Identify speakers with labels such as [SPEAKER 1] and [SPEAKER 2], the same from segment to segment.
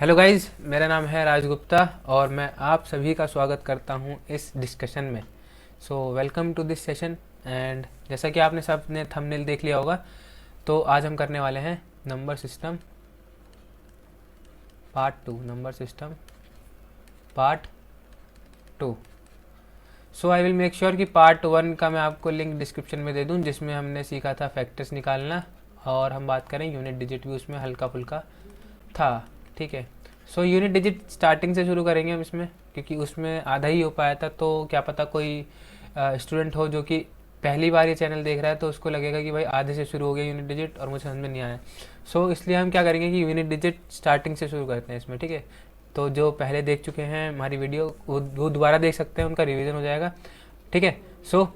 [SPEAKER 1] Hello guys, मेरा नाम है राज गुप्ता और मैं आप सभी का स्वागत करता हूं इस डिस्कशन में। So welcome to this session. And जैसा कि आपने सब ने थंबनेल देख लिया होगा, तो आज हम करने वाले हैं number system part 2। Number system part 2। So I will make sure कि पार्ट 1 का मैं आपको लिंक डिस्क्रिप्शन में दे दूं, जिसमें हमने सीखा था फैक्टर्स निकालना, और हम बात करें यूनिट डिजिट भी उसमें हल्का फुल्का था। ठीक है। सो यूनिट डिजिट स्टार्टिंग से शुरू करेंगे हम इसमें, क्योंकि उसमें आधा ही हो पाया था। तो क्या पता कोई स्टूडेंट हो जो कि पहली बार ये चैनल देख रहा है, तो उसको लगेगा कि भाई आधे से शुरू हो गया यूनिट डिजिट और मुझे समझ में नहीं आया। सो इसलिए हम क्या करेंगे कि यूनिट डिजिट स्टार्टिंग से शुरू करते हैं इसमें। ठीक है। तो जो पहले देख चुके हैं हमारी वीडियो, वो दोबारा देख सकते हैं, उनका रिवीजन हो जाएगा। ठीक है। सो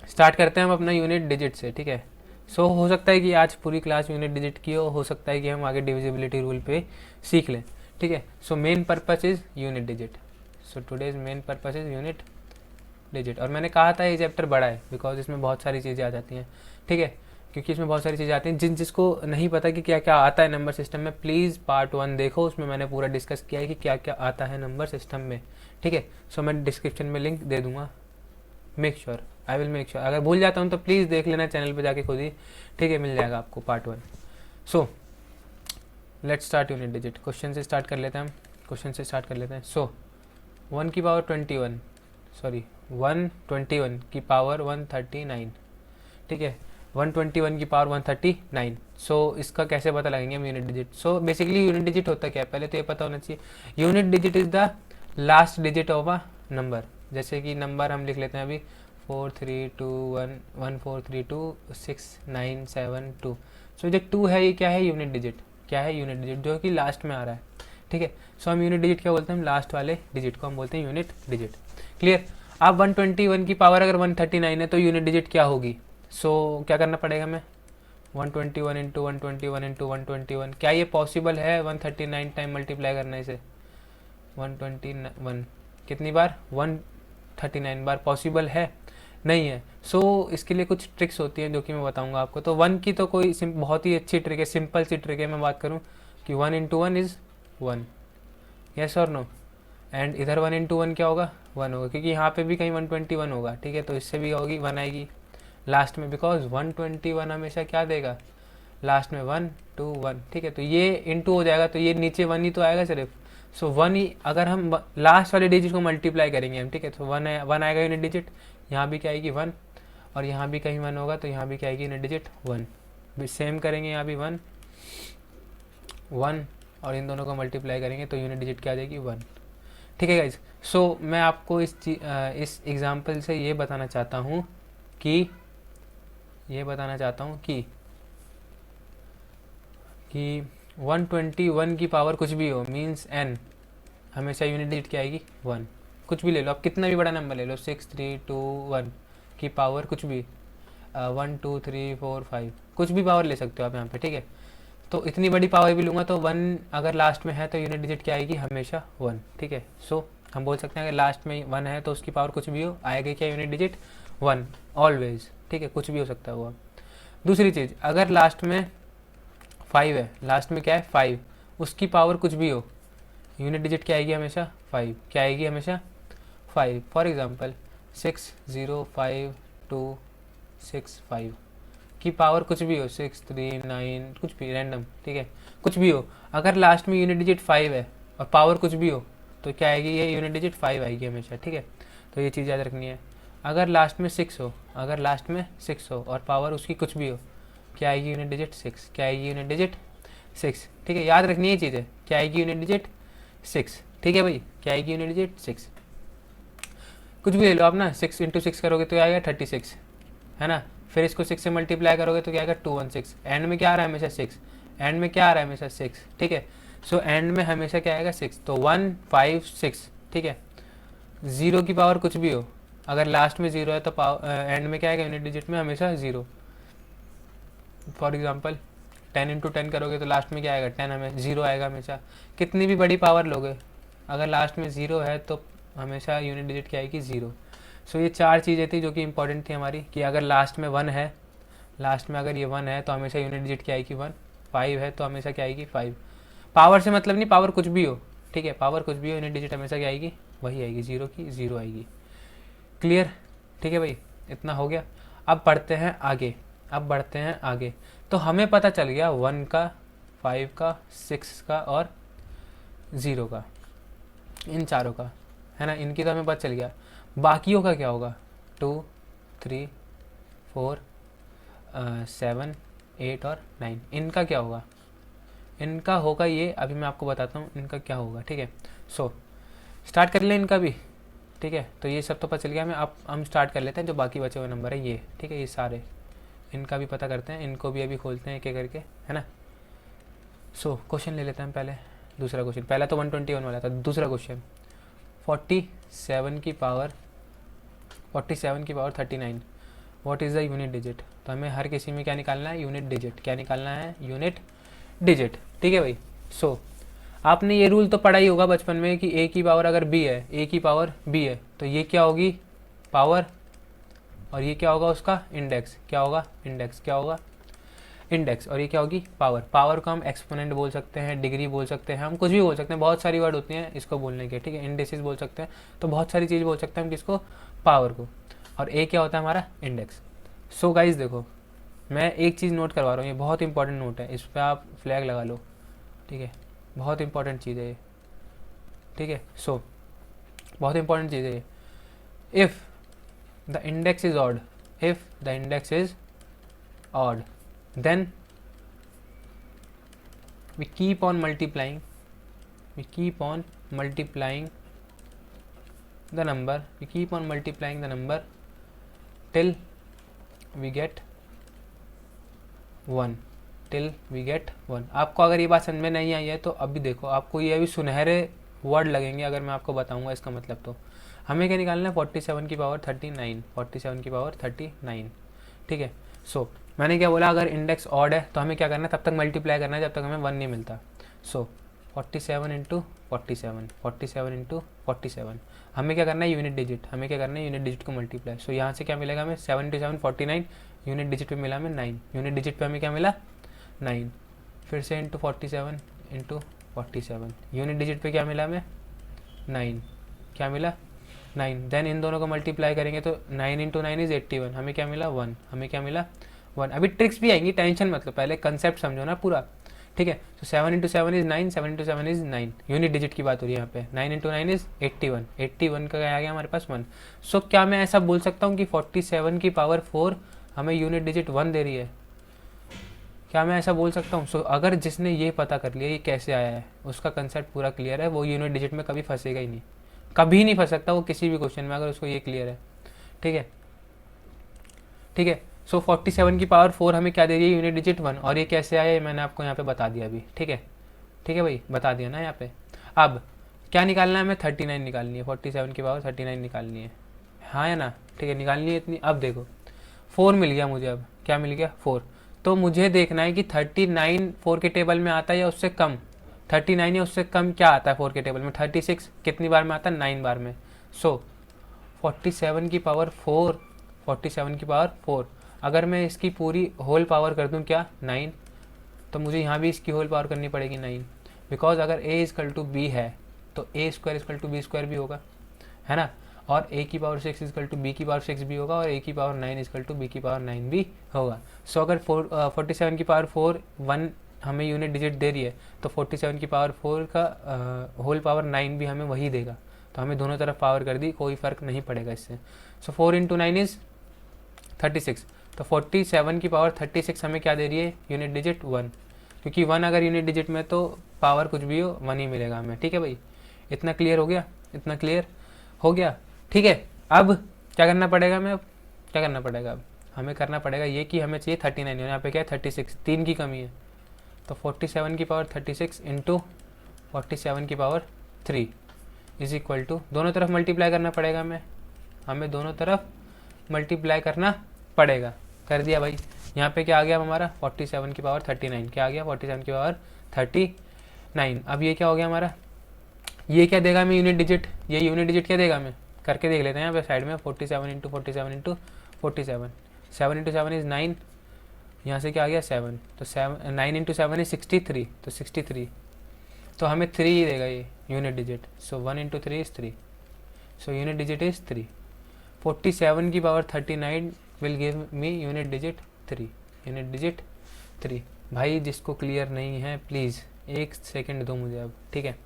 [SPEAKER 1] स्टार्ट करते हैं हम अपना यूनिट डिजिट से। ठीक है। सो हो सकता है कि आज पूरी क्लास यूनिट डिजिट की हो सकता है कि हम आगे डिविजिबिलिटी रूल पे सीख लें। ठीक है। So main purpose is unit digit. So today's main purpose is unit digit. और मैंने कहा था ये चैप्टर बड़ा है बिकॉज इसमें बहुत सारी चीज़ें आ जाती हैं। ठीक है। क्योंकि इसमें बहुत सारी चीज़ें आती हैं, जिसको नहीं पता कि क्या क्या आता है नंबर सिस्टम में, प्लीज़ पार्ट 1 देखो, उसमें मैंने पूरा डिस्कस किया है कि क्या क्या आता है नंबर सिस्टम में। ठीक है। सो मैं डिस्क्रिप्शन में लिंक दे दूंगा। Make sure, I will make sure. अगर भूल जाता हूँ तो प्लीज़ देख लेना चैनल पे जाके खुद ही। ठीक है, मिल जाएगा आपको part 1। So let's start unit digit. Question से स्टार्ट कर लेते हैं हम। क्वेश्चन से स्टार्ट कर लेते हैं। सो 1 की पावर 21, सॉरी 121 की पावर 139। ठीक है। 121 की पावर 139। सो इसका कैसे पता लगेंगे हम unit digit. So basically unit digit होता क्या है, पहले तो ये पता होना चाहिए। Unit digit is the last digit of a number. जैसे कि नंबर हम लिख लेते हैं अभी 432114326972। सो जो 2 है ये क्या है, यूनिट डिजिट। क्या है, यूनिट डिजिट, जो कि लास्ट में आ रहा है। ठीक है। सो हम यूनिट डिजिट क्या बोलते हैं, हम लास्ट वाले डिजिट को हम बोलते हैं यूनिट डिजिट। क्लियर। अब 121 की पावर अगर 139 है तो यूनिट डिजिट क्या होगी। सो क्या करना पड़ेगा हमें, 121 इंटू 121 इंटू 121। क्या ये पॉसिबल है 139 टाइम मल्टीप्लाई करने से। 121 कितनी बार, 139 बार पॉसिबल है, नहीं है। सो इसके लिए कुछ ट्रिक्स होती हैं जो कि मैं बताऊंगा आपको। तो 1 की तो कोई बहुत ही अच्छी ट्रिक है, सिंपल सी ट्रिक है। मैं बात करूं कि 1 इंटू 1 इज़ 1, यस और नो। एंड इधर 1 इंटू 1 क्या होगा, 1 होगा, क्योंकि यहाँ पे भी कहीं 121 होगा। ठीक है। तो इससे भी होगी 1 आएगी लास्ट में, बिकॉज 121 हमेशा क्या देगा लास्ट में, 1 2 1। ठीक है। तो ये इंटू हो जाएगा, तो ये नीचे 1 ही तो आएगा सिर्फ। सो 1 ही, अगर हम लास्ट वाले डिजिट को मल्टीप्लाई करेंगे हम, ठीक है, तो 1 आएगा यूनिट डिजिट। यहाँ भी क्या आएगी 1, और यहाँ भी कहीं 1 होगा, तो यहाँ भी क्या आएगी यूनिट डिजिट 1। सेम करेंगे, यहाँ भी 1 1, और इन दोनों को मल्टीप्लाई करेंगे तो यूनिट डिजिट क्या आ जाएगी 1। ठीक है गाइज। सो मैं आपको इस एग्जाम्पल से ये बताना चाहता हूँ कि 121 की पावर कुछ भी हो, मीन्स n, हमेशा यूनिट डिजिट क्या आएगी 1। कुछ भी ले लो आप, कितना भी बड़ा नंबर ले लो, 6 3 2 1 की पावर कुछ भी, 1 2 3 4 5, कुछ भी पावर ले सकते हो आप यहाँ पे। ठीक है। तो इतनी बड़ी पावर भी लूँगा तो 1 अगर लास्ट में है तो यूनिट डिजिट क्या आएगी हमेशा 1। ठीक है। सो हम बोल सकते हैं अगर लास्ट में 1 है तो उसकी पावर कुछ भी हो, आएगी क्या यूनिट डिजिट 1 ऑलवेज। ठीक है। कुछ भी हो सकता है वो। दूसरी चीज़, अगर लास्ट में 5 है, लास्ट में क्या है 5, उसकी पावर कुछ भी हो, यूनिट डिजिट क्या आएगी हमेशा 5। क्या आएगी हमेशा 5। फॉर एग्जांपल 605265 की पावर कुछ भी हो, 639, कुछ भी रैंडम। ठीक है। कुछ भी हो, अगर लास्ट में यूनिट डिजिट 5 है और पावर कुछ भी हो, तो क्या आएगी, ये यूनिट डिजिट 5 आएगी हमेशा। ठीक है। तो ये चीज़ याद रखनी है। अगर लास्ट में 6 हो, अगर लास्ट में 6 हो और पावर उसकी कुछ भी हो, क्या आएगी यूनिट डिजिट 6। क्या आएगी यूनिट डिजिट 6। ठीक है। याद रखनी है चीज़ें, क्या आएगी यूनिट डिजिट 6। ठीक है भाई, क्या आएगी यूनिट डिजिट 6। कुछ भी ले लो आप ना, 6 इंटू 6 करोगे तो आएगा 36, है ना। फिर इसको 6 से मल्टीप्लाई करोगे तो क्या आएगा 216। एंड में क्या आ रहा है हमेशा 6, एंड में क्या आ रहा है हमेशा 6। ठीक है। सो एंड में हमेशा क्या आएगा 6, तो 1 5 6। ठीक है। 0 की पावर कुछ भी हो, अगर लास्ट में 0 है तो एंड में क्या आएगा यूनिट डिजिट में हमेशा 0। फॉर एग्जाम्पल 10 इंटू 10 करोगे तो लास्ट में क्या आएगा 10, हमें 0 आएगा हमेशा। कितनी भी बड़ी पावर लोगे, अगर लास्ट में 0 है तो हमेशा यूनिट डिजिट क्या आएगी 0। सो ये 4 चीज़ें थी जो कि इंपॉर्टेंट थी हमारी, कि अगर लास्ट में 1 है, लास्ट में अगर ये 1 है तो हमेशा यूनिट डिजिट क्या आएगी 1। 5 है तो हमेशा क्या आएगी 5। पावर से मतलब नहीं, पावर कुछ भी हो, ठीक है, पावर कुछ भी हो, यूनिट डिजिट हमेशा क्या आएगी, वही आएगी, जीरो की जीरो आएगी। क्लियर, ठीक है भाई, इतना हो गया। अब बढ़ते हैं आगे, अब बढ़ते हैं आगे। तो हमें पता चल गया 1 का, 5 का, 6 का और 0 का, इन चारों का, है ना, इनकी तो हमें पता चल गया। बाकियों का क्या होगा, 2, 3, 4, 7, 8 और 9, इनका क्या होगा, इनका होगा ये, अभी मैं आपको बताता हूँ इनका क्या होगा, ठीक है। सो स्टार्ट कर लें इनका भी, ठीक है। तो ये सब तो पता चल गया हमें, अब हम स्टार्ट कर लेते हैं जो बाकी बचे हुए नंबर है ये, ठीक है, ये सारे, इनका भी पता करते हैं, इनको भी अभी खोलते हैं एक एक करके, है ना। सो क्वेश्चन ले लेते हैं पहले, दूसरा क्वेश्चन, पहला तो 121 वाला था, दूसरा क्वेश्चन 47 की power 39, what is the unit digit. तो हमें हर किसी में क्या निकालना है, यूनिट डिजिट, क्या निकालना है, यूनिट डिजिट, ठीक है भाई। सो आपने ये रूल तो पढ़ा ही होगा बचपन में कि a की पावर अगर b है, a की पावर b है, तो ये क्या होगी, पावर, और ये क्या होगा उसका इंडेक्स, क्या होगा इंडेक्स, क्या होगा इंडेक्स, और ये क्या होगी पावर। पावर को हम एक्सपोनेंट बोल सकते हैं, डिग्री बोल सकते हैं, हम कुछ भी बोल सकते हैं, बहुत सारी वर्ड होती हैं इसको बोलने के, ठीक है, इंडेक्सेस बोल सकते हैं, तो बहुत सारी चीज़ बोल सकते हैं हम किसको, पावर को, और a क्या होता है हमारा इंडेक्स। सो गाइज देखो, मैं एक चीज़ नोट करवा रहा हूँ, ये बहुत इंपॉर्टेंट नोट है, इस पर आप फ्लैग लगा लो, ठीक है, बहुत इंपॉर्टेंट चीज़ है ये, ठीक है। सो बहुत इंपॉर्टेंट चीज़ है ये, if the index is odd, if the index is odd, then we keep on multiplying the number, till we get 1, आपको अगर ये बात समझ में नहीं आई है तो अभी देखो, आपको ये अभी सुनहरे वर्ड लगेंगे अगर मैं आपको बताऊंगा इसका मतलब। तो हमें क्या निकालना है, 47 की पावर 39, 47 की पावर 39, ठीक है। सो मैंने क्या बोला, अगर इंडेक्स ऑड है तो हमें क्या करना है, तब तक मल्टीप्लाई करना है जब तक हमें 1 नहीं मिलता। सो 47 इंटू 47, 47 इंटू 47, हमें क्या करना है, यूनिट डिजिट, हमें क्या करना है, यूनिट डिजिट को मल्टीप्लाई। सो यहाँ से क्या मिलेगा हमें, 7 इंटू 7 49, यूनिट डिजिट पे मिला हमें 9, यूनिट डिजिट पे हमें क्या मिला 9, फिर से इंटू 47 इंटू 47, यूनिट डिजिट पे क्या मिला हमें 9, क्या मिला 9, देन इन दोनों को मल्टीप्लाई करेंगे तो 9 इंटू 9 इज 81, हमें क्या मिला 1, हमें क्या मिला 1। अभी ट्रिक्स भी आएंगी, टेंशन मतलब, पहले कंसेप्ट समझो ना पूरा, ठीक है। तो 7 into 7 is 9, 7 into 7 is 9, unit digit की बात हो रही है यहाँ पे, 9 इंटू 9 इज 81, 81 का आ गया हमारे पास 1। सो क्या मैं ऐसा बोल सकता हूँ कि 47 की पावर 4 हमें यूनिट डिजिट 1 दे रही है, क्या मैं ऐसा बोल सकता हूँ। सो अगर जिसने ये पता कर लिया ये कैसे आया है, उसका कंसेप्ट पूरा क्लियर है, वो यूनिट डिजिट में कभी फंसेगा ही नहीं, कभी नहीं फंस सकता वो किसी भी क्वेश्चन में, अगर उसको ये क्लियर है, ठीक है, ठीक है। सो 47 की पावर 4 हमें क्या दे रही है, यूनिट डिजिट 1, और ये कैसे आया ये मैंने आपको यहाँ पे बता दिया अभी, ठीक है, ठीक है भाई, बता दिया ना यहाँ पे। अब क्या निकालना है हमें, 39 निकालनी है, 47 की पावर 39 निकालनी है, हाँ या ना, ठीक है, निकालनी है इतनी। अब देखो 4 मिल गया मुझे, अब क्या मिल गया 4, तो मुझे देखना है कि 39 4 के टेबल में आता है या उससे कम, 39 या उससे कम क्या आता है 4 के टेबल में, 36 कितनी बार में आता है, 9 बार में। सो 47 की पावर 4, 47 की पावर 4, अगर मैं इसकी पूरी होल पावर कर दूं क्या 9, तो मुझे यहाँ भी इसकी होल पावर करनी पड़ेगी 9, बिकॉज अगर a इजकल टू बी है तो a square equal to b square भी होगा, है ना, और a की पावर 6 इजकल टू b की पावर 6 भी होगा, और a की पावर 9 इजकल टू b की पावर 9 भी होगा। सो अगर 47 की पावर 4 1 हमें यूनिट डिजिट दे रही है, तो 47 की पावर 4 का होल पावर 9 भी हमें वही देगा, तो हमें दोनों तरफ पावर कर दी, कोई फ़र्क नहीं पड़ेगा इससे। सो 4 इंटू 9 इज़ 36, तो 47 की पावर 36 हमें क्या दे रही है, यूनिट डिजिट 1, क्योंकि 1 अगर यूनिट डिजिट में तो पावर कुछ भी हो 1 ही मिलेगा हमें, ठीक है भाई, इतना क्लियर हो गया, इतना क्लियर हो गया, ठीक है। अब क्या करना पड़ेगा, हमें अब क्या करना पड़ेगा, अब हमें करना पड़ेगा ये कि हमें चाहिए 39, यहाँ पे क्या है 36, 3 की कमी है, तो 47 की पावर 36 इंटू 47 की पावर 3 इज इक्वल टू, दोनों तरफ मल्टीप्लाई करना पड़ेगा हमें दोनों तरफ मल्टीप्लाई करना पड़ेगा, कर दिया भाई। यहाँ पे क्या आ गया हमारा 47 की पावर 39, क्या आ गया 47 की पावर 39। अब ये क्या हो गया हमारा, ये क्या देगा हमें यूनिट डिजिट, ये यूनिट डिजिट क्या देगा हमें, करके देख लेते हैं यहाँ पे साइड में, 47 इंटू 47 इंटू 47, 7 इंटू 7 इज़ 9, यहाँ से क्या आ गया 7, तो 9 इंटू 7 इज 63, तो 63 तो हमें 3 ही देगा ये unit digit. So 1 into 3 is 3, so unit digit is 3। 47 की power 39 will give me unit digit 3, unit digit 3। भाई जिसको क्लियर नहीं है प्लीज़ 1 सेकंड दो मुझे अब, ठीक है।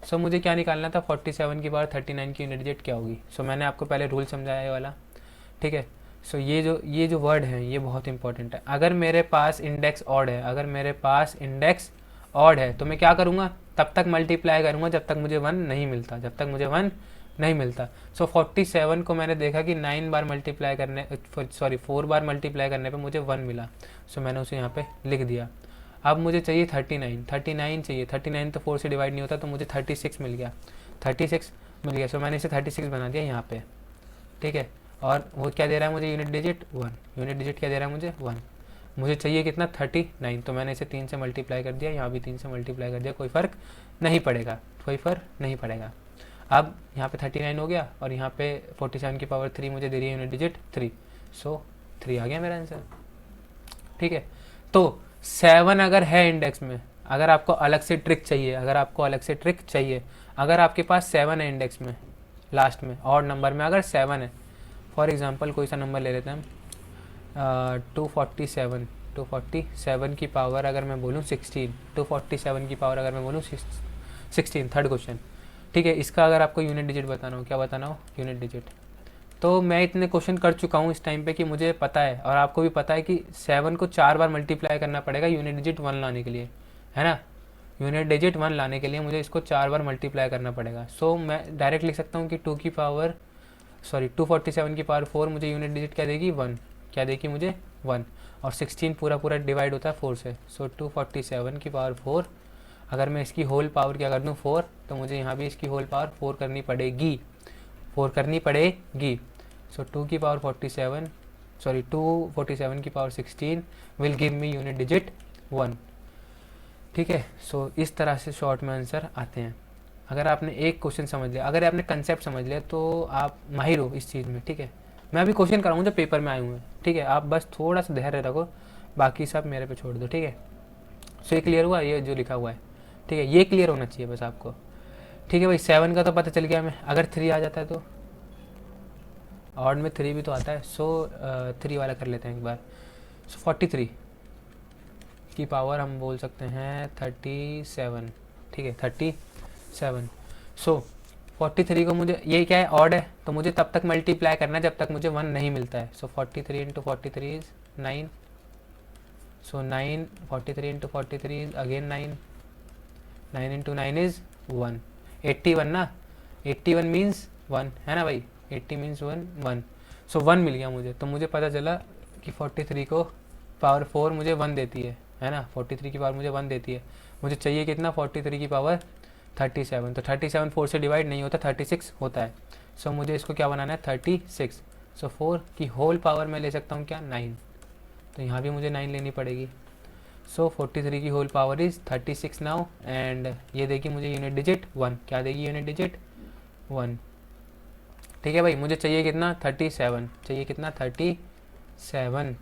[SPEAKER 1] सो मुझे क्या निकालना था, 47 की पावर 39 की यूनिट डिजिट क्या होगी। सो मैंने आपको पहले रूल समझाया ये वाला, ठीक है। सो ये जो वर्ड है ये बहुत इंपॉर्टेंट है। अगर मेरे पास इंडेक्स ऑड है, अगर मेरे पास इंडेक्स ऑड है तो मैं क्या करूँगा, तब तक मल्टीप्लाई करूँगा जब तक मुझे 1 नहीं मिलता, जब तक मुझे 1 नहीं मिलता। सो 47 को मैंने देखा कि 9 बार मल्टीप्लाई करने, सॉरी 4 बार मल्टीप्लाई करने पे मुझे 1 मिला। सो मैंने उसे यहाँ पे लिख दिया। अब मुझे चाहिए 39 चाहिए। 39 तो 4 से डिवाइड नहीं होता, तो मुझे 36 मिल गया, 36 मिल गया। सो मैंने इसे 36 बना दिया यहाँ पे, ठीक है। और वो क्या दे रहा है मुझे, यूनिट डिजिट 1, यूनिट डिजिट क्या दे रहा है मुझे 1। मुझे चाहिए कितना 39, तो मैंने इसे 3 से मल्टीप्लाई कर दिया, यहाँ भी 3 से मल्टीप्लाई कर दिया, कोई फ़र्क नहीं पड़ेगा, कोई फ़र्क नहीं पड़ेगा। अब यहाँ पे 39 हो गया और यहाँ पे 47 की पावर 3 मुझे दे रही है यूनिट डिजिट 3। सो 3 आ गया मेरा आंसर, ठीक है। तो 7 अगर है इंडेक्स में, अगर आपको अलग से ट्रिक चाहिए, अगर आपको अलग से ट्रिक चाहिए, अगर आपके पास 7 है इंडेक्स में, लास्ट में ऑड नंबर में अगर 7 है, फॉर एग्जांपल कोई सा नंबर ले लेते हैं हम, 247 की पावर अगर मैं बोलूँ 16, 247 की पावर अगर मैं बोलूँ 16, थर्ड क्वेश्चन, ठीक है। इसका अगर आपको यूनिट डिजिट बताना हो, क्या बताना हो, यूनिट डिजिट। तो मैं इतने क्वेश्चन कर चुका हूँ इस टाइम पे कि मुझे पता है, और आपको भी पता है कि 7 को 4 बार मल्टीप्लाई करना पड़ेगा यूनिट डिजिट 1 लाने के लिए, है ना। यूनिट डिजिट 1 लाने के लिए मुझे इसको 4 बार मल्टीप्लाई करना पड़ेगा। सो मैं डायरेक्ट लिख सकता हूँ कि 247 की पावर 4 मुझे यूनिट डिजिट क्या देगी, 1, क्या देगी मुझे 1। और 16 पूरा पूरा डिवाइड होता है 4 से। सो 247 की पावर 4, अगर मैं इसकी होल पावर क्या कर दूँ 4, तो मुझे यहाँ भी इसकी होल पावर 4 करनी पड़ेगी, 4 करनी पड़ेगी। सो 2 की पावर 47, सॉरी 247 की power 16 will give me unit digit 1, ठीक है। सो इस तरह से शॉर्ट में आंसर आते हैं। अगर आपने एक क्वेश्चन समझ लिया, अगर आपने कंसेप्ट समझ लिया, तो आप माहिर हो इस चीज़ में, ठीक है। मैं अभी क्वेश्चन कराऊँ जो पेपर में आए हुए हैं, ठीक है। आप बस थोड़ा सा धैर्य रखो, बाकी सब मेरे पे छोड़ दो, ठीक है। सो ये क्लियर हुआ, ये जो लिखा हुआ है, ठीक है, ये क्लियर होना चाहिए बस आपको, ठीक है भाई। 7 का तो पता चल गया हमें, अगर 3 आ जाता है तो, ऑड में 3 भी तो आता है। सो 3 वाला कर लेते हैं एक बार। सो 43 की पावर हम बोल सकते हैं 37, ठीक है, 37। सो 43 को मुझे, ये क्या है, ऑड है, तो मुझे तब तक मल्टीप्लाई करना है जब तक मुझे 1 नहीं मिलता है। सो 43 into 43 is 9। So 9, 43 into 43 is again 9, 9 into 9 is 1। 81 ना, 81 मीन्स 1, है ना भाई, 80 मीन्स 1। सो 1 मिल गया मुझे। तो मुझे पता चला कि 43 को पावर 4 मुझे 1 देती है ना। 43 की पावर मुझे 1 देती है। मुझे चाहिए कितना, 43 की पावर 37। तो 37 4 से डिवाइड नहीं होता, 36 होता है। सो मुझे इसको क्या बनाना है, 36। सो 4 की होल पावर मैं ले सकता हूँ क्या, 9। तो यहाँ भी मुझे 9 लेनी पड़ेगी। सो 43 की whole power is 36 now, and ये देगी मुझे यूनिट डिजिट 1, क्या देगी यूनिट डिजिट 1, ठीक है भाई। मुझे चाहिए कितना, 37, चाहिए कितना 37,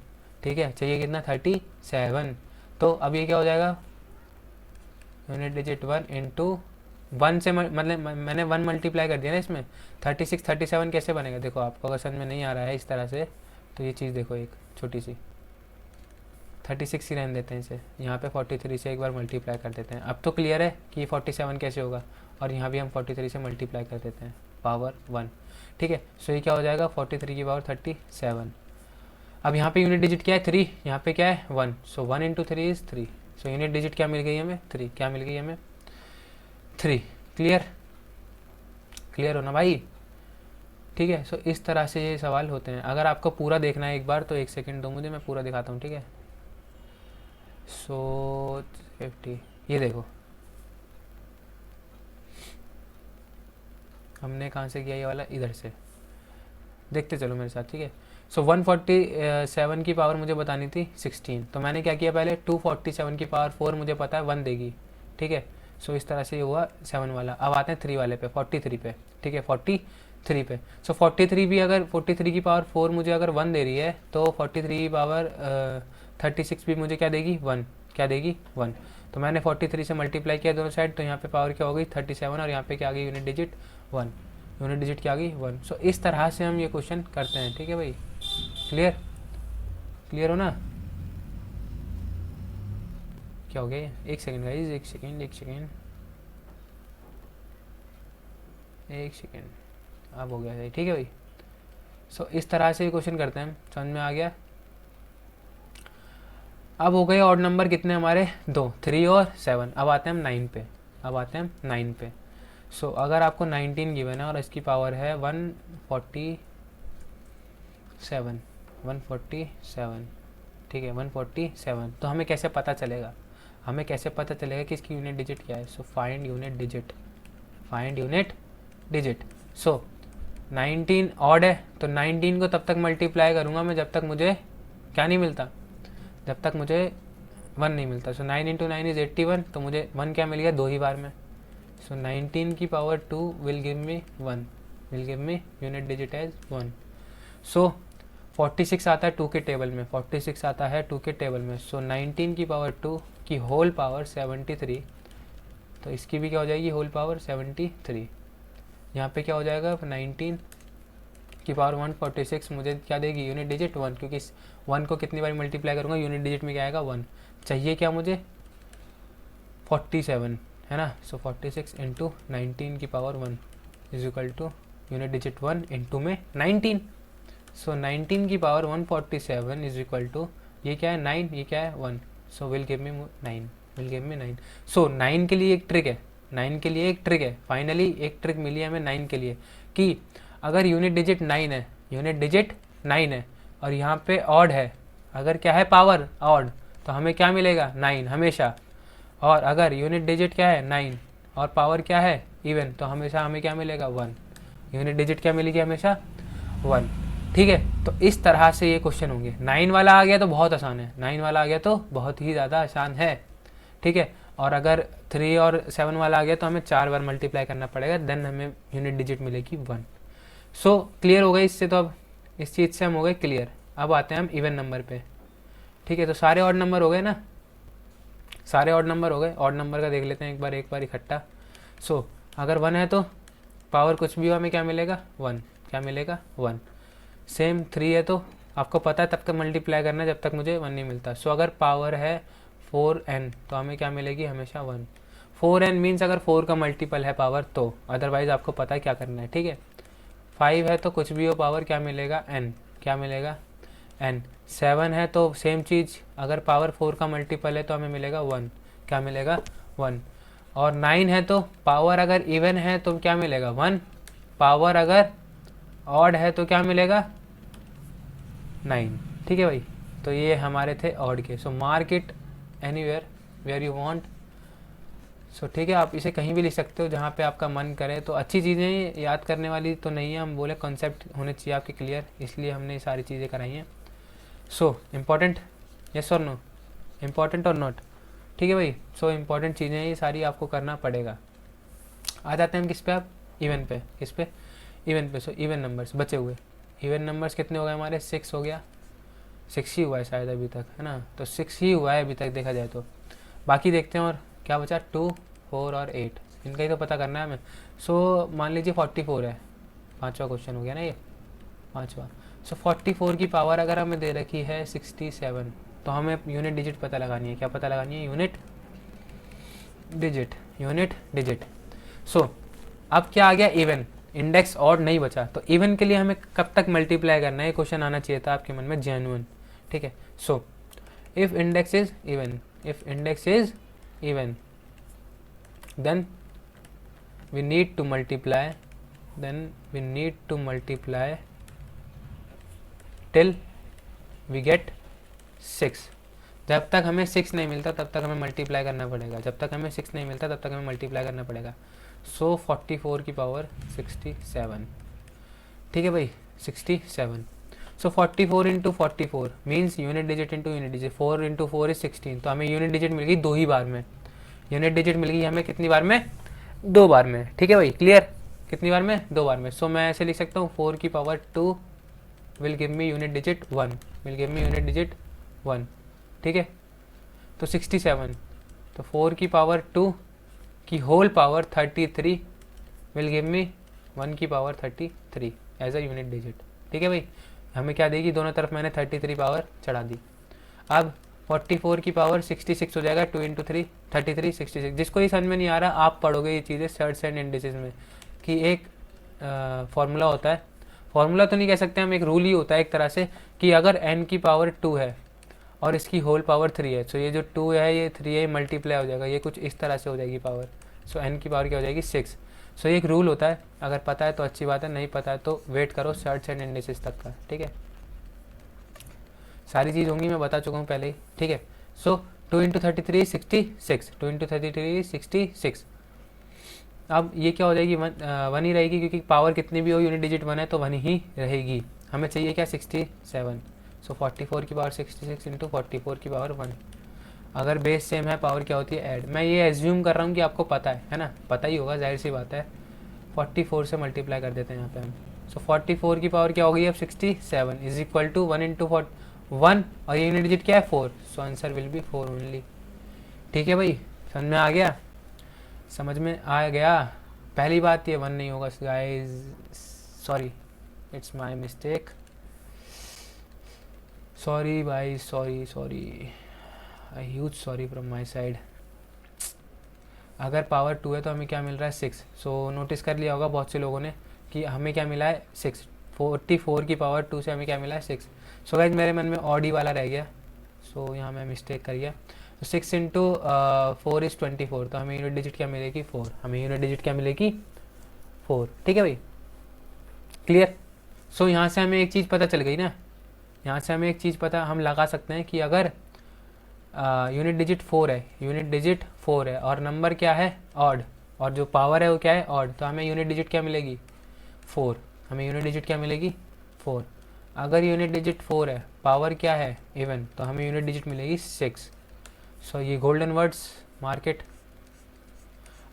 [SPEAKER 1] ठीक है, चाहिए कितना 37। तो अब ये क्या हो जाएगा, यूनिट डिजिट 1 इंटू 1 से मतलब मैंने 1 मल्टीप्लाई कर दिया ना इसमें। 36 37 कैसे बनेगा, देखो आपको अगर समझ में नहीं आ रहा है इस तरह से, तो ये चीज़ देखो, एक छोटी सी 36 ही रहने देते हैं इसे, यहाँ पे 43 से एक बार मल्टीप्लाई कर देते हैं। अब तो क्लियर है कि 47 कैसे होगा, और यहाँ भी हम 43 से मल्टीप्लाई कर देते हैं पावर 1, ठीक है। सो ये क्या हो जाएगा, 43 की पावर 37। अब यहाँ पे यूनिट डिजिट क्या है, 3, यहाँ पे क्या है 1। सो 1 into 3 is 3। So unit digit क्या मिल गई हमें, 3, क्या मिल गई हमें 3। क्लियर, क्लियर हो ना भाई, ठीक है। सो इस तरह से ये सवाल होते हैं। अगर आपको पूरा देखना है एक बार तो 1 सेकंड दो मुझे, मैं पूरा दिखाता हूँ, ठीक है। सो 50, ये देखो हमने कहाँ से किया ये वाला, इधर से, देखते चलो मेरे साथ, ठीक है। सो 147 की पावर मुझे बतानी थी 16, तो मैंने क्या किया पहले, 247 की पावर 4 मुझे पता है 1 देगी, ठीक है। सो इस तरह से ये हुआ 7 वाला। अब आते हैं 3 वाले पे, 43 पे, ठीक है, 43 पे। सो 43 भी, अगर 43 की पावर 4 मुझे अगर 1 दे रही है, तो 43 की पावर 36 भी मुझे क्या देगी, 1। क्या देगी 1। तो मैंने 43 से मल्टीप्लाई किया दोनों साइड, तो यहाँ पे पावर क्या हो गई 37 और यहाँ पे क्या आ गई यूनिट डिजिट 1, यूनिट डिजिट क्या आ गई 1। सो इस तरह से हम ये क्वेश्चन करते हैं, ठीक है भाई। क्लियर, क्लियर हो ना? क्या हो गया, एक सेकेंड गाइज, एक सेकेंड, अब हो गया, ठीक है भाई। सो इस तरह से क्वेश्चन करते हैं हम, समझ में आ गया। अब हो गए ऑड नंबर कितने हमारे, 2, 3 और 7। अब आते हैं हम 9 पे, सो अगर आपको 19 गिवन है और इसकी पावर है 147, ठीक है 147, तो हमें कैसे पता चलेगा, कि इसकी यूनिट डिजिट क्या है। So find unit digit. So 19 odd है, तो 19 को तब तक मल्टीप्लाई करूँगा मैं जब तक मुझे क्या नहीं मिलता, जब तक मुझे 1 नहीं मिलता। सो 9 × 9 इज़ 81, तो मुझे 1 क्या मिल गया 2 ही बार में। सो 19 की power 2 will give me 1, unit digit as 1। So 46 आता है 2 के टेबल में, सो 19 की पावर 2 की होल पावर 73, तो इसकी भी क्या हो जाएगी होल पावर 73। यहाँ पे क्या हो जाएगा 19 की पावर 146 मुझे क्या देगी यूनिट डिजिट 1, क्योंकि इस 1 को कितनी बार मल्टीप्लाई करूँगा यूनिट डिजिट में क्या आएगा 1। चाहिए क्या मुझे 47, है ना। सो 46 इंटू 19 की power 1 is equal to unit digit 1 into में 19। सो 19 की पावर 147 इज इक्वल टू, ये क्या है 9, ये क्या है 1, सो विल गिव मी 9, सो 9 के लिए एक ट्रिक है, फाइनली एक ट्रिक मिली है हमें 9 के लिए, कि अगर यूनिट डिजिट 9 है और यहाँ पे ऑड है, अगर क्या है पावर ऑड, तो हमें क्या मिलेगा 9 हमेशा। और अगर यूनिट डिजिट क्या है 9 और पावर क्या है इवन, तो हमेशा हमें क्या मिलेगा 1, यूनिट डिजिट क्या मिलेगी हमेशा 1, ठीक है। तो इस तरह से ये क्वेश्चन होंगे। 9 वाला आ गया तो बहुत आसान है, 9 वाला आ गया तो बहुत ही ज़्यादा आसान है, ठीक है। और अगर 3 और 7 वाला आ गया तो हमें 4 बार मल्टीप्लाई करना पड़ेगा, देन हमें यूनिट डिजिट मिलेगी 1। सो क्लियर हो गई इससे, तो अब इस चीज़ से हम हो गए क्लियर। अब आते हैं हम इवन नंबर पे, ठीक है। तो सारे ऑड नंबर हो गए ना, ऑड नंबर का देख लेते हैं एक बार इकट्ठा। सो अगर 1 है तो पावर कुछ भी हो हमें क्या मिलेगा 1, क्या मिलेगा 1। सेम 3 है तो आपको पता है तब तक मल्टीप्लाई करना है जब तक मुझे 1 नहीं मिलता। सो अगर पावर है 4n तो हमें क्या मिलेगी हमेशा 1। 4n मीन्स अगर 4 का मल्टीपल है पावर तो, अदरवाइज आपको पता है क्या करना है, ठीक है। 5 है तो कुछ भी हो पावर क्या मिलेगा n, क्या मिलेगा n। 7 है तो सेम चीज़, अगर पावर 4 का मल्टीपल है तो हमें मिलेगा 1, क्या मिलेगा 1। और 9 है तो पावर अगर इवन है तो क्या मिलेगा 1, पावर अगर ऑड है तो क्या मिलेगा 9, ठीक है भाई। तो ये हमारे थे ऑड के। So mark it anywhere where you want. So ठीक है, आप इसे कहीं भी लिख सकते हो जहाँ पे आपका मन करे। तो अच्छी चीज़ें याद करने वाली तो नहीं है, हम बोले कॉन्सेप्ट होने चाहिए आपके क्लियर, इसलिए हमने ये सारी चीज़ें कराई हैं। सो इम्पॉर्टेंट, यस और नो, इम्पॉर्टेंट और नॉट, ठीक है भाई। सो इम्पॉर्टेंट चीज़ें ये सारी आपको करना पड़ेगा। आ जाते हैं हम किस पे, आप इवन पे, किस पे इवन पे। सो इवन नंबर्स बचे हुए, इवन नंबर्स कितने हो गए हमारे 6 हो गया, 6 ही हुआ है शायद अभी तक, है ना। तो 6 ही हुआ है अभी तक देखा जाए तो। बाकी देखते हैं और क्या बचा 2, 4 और 8, इनका ही तो पता करना है हमें। सो मान लीजिए 44 है, 5वां क्वेश्चन हो गया ना ये 5वां। सो 44 की पावर अगर हमें दे रखी है 67, तो हमें यूनिट डिजिट पता लगानी है। क्या पता लगानी है यूनिट डिजिट। सो अब क्या आ गया इवन, इंडेक्स ऑड नहीं बचा। तो इवन के लिए हमें कब तक मल्टीप्लाई करना है, क्वेश्चन आना चाहिए था आपके मन में जेन्युइन, ठीक है। So if index is even then we need to multiply till we get 6। जब तक हमें 6 नहीं मिलता तब तक हमें मल्टीप्लाई करना पड़ेगा, सो 44 की पावर 67, ठीक है भाई 67। सो 44 into 44 means unit digit into unit digit, 4 into 4 is 16। तो हमें यूनिट डिजिट मिल गई 2 ही बार में, यूनिट डिजिट मिल गई हमें कितनी बार में 2 बार में, ठीक है भाई क्लियर। कितनी बार में 2 बार में। सो मैं ऐसे लिख सकता हूँ 4 की power 2 will give me unit digit 1, ठीक है। तो 67, तो 4 की पावर 2 की whole power 33 will give me 1 की power 33 as a unit digit. ठीक है भाई, हमें क्या देगी, दोनों तरफ मैंने 33 पावर चढ़ा दी। अब 44 की पावर 66 हो जाएगा, 2 इंटू 3 33 66। जिसको ये समझ में नहीं आ रहा, आप पढ़ोगे ये चीज़ें सर्ट्स एंड इंडिसेस में कि एक फार्मूला होता है, फार्मूला तो नहीं कह सकते हम, एक रूल ही होता है एक तरह से, कि अगर n की पावर 2 है और इसकी होल पावर 3 है, तो ये जो 2 है ये 3 है, मल्टीप्लाई हो जाएगा, ये कुछ इस तरह से हो जाएगी पावर। सो n की पावर क्या हो जाएगी 6। सो ये एक रूल होता है, अगर पता है तो अच्छी बात है, नहीं पता है तो वेट करो सर्ट्स एंड इंडिसेस तक का। ठीक है, सारी चीज़ होंगी, मैं बता चुका हूँ पहले ही। ठीक है, सो 2 इंटू 33 66, 2 इंटू 33 66। अब ये क्या हो जाएगी, वन ही रहेगी, क्योंकि पावर कितनी भी हो यूनिट डिजिट 1 है तो 1 ही रहेगी। हमें चाहिए क्या 67, सो 44 की पावर 66 इंटू 44 की पावर 1। अगर बेस सेम है पावर क्या होती है ऐड। मैं ये एज्यूम कर रहा हूँ कि आपको पता है ना, पता ही होगा, जाहिर सी बात है। 44 से मल्टीप्लाई कर देते हैं यहाँ पे हम। सो 44 की पावर क्या हो गई अब 67 इज इक्वल टू 1 इंटू 1, और ये यूनिट डिजिट क्या है 4, so answer will be 4 only. ठीक है भाई, समझ में आ गया, समझ में आ गया। पहली बात ये 1 नहीं होगा guys, sorry it's my mistake, sorry भाई, sorry huge sorry from my side. अगर पावर 2 है तो हमें क्या मिल रहा है 6। सो नोटिस कर लिया होगा बहुत से लोगों ने कि हमें क्या मिला है 6। 44 की पावर 2 से हमें क्या मिला है 6। सो गाइस मेरे मन में ऑड ही वाला रह गया, सो यहाँ मैं मिस्टेक कर गया। तो 6 इंटू 4 इज़ 24, तो हमें यूनिट डिजिट क्या मिलेगी 4, हमें यूनिट डिजिट क्या मिलेगी 4। ठीक है भाई, क्लियर। सो यहाँ से हमें एक चीज़ पता चल गई ना, यहाँ से हमें एक चीज़ पता हम लगा सकते हैं कि अगर यूनिट डिजिट 4 है, यूनिट डिजिट 4 है और नंबर क्या है ऑड, और जो पावर है वो क्या है ऑड, तो हमें यूनिट डिजिट क्या मिलेगी 4, हमें यूनिट डिजिट क्या मिलेगी 4। अगर यूनिट डिजिट 4 है, पावर क्या है इवन, तो हमें यूनिट डिजिट मिलेगी 6। सो ये गोल्डन वर्ड्स मार्केट।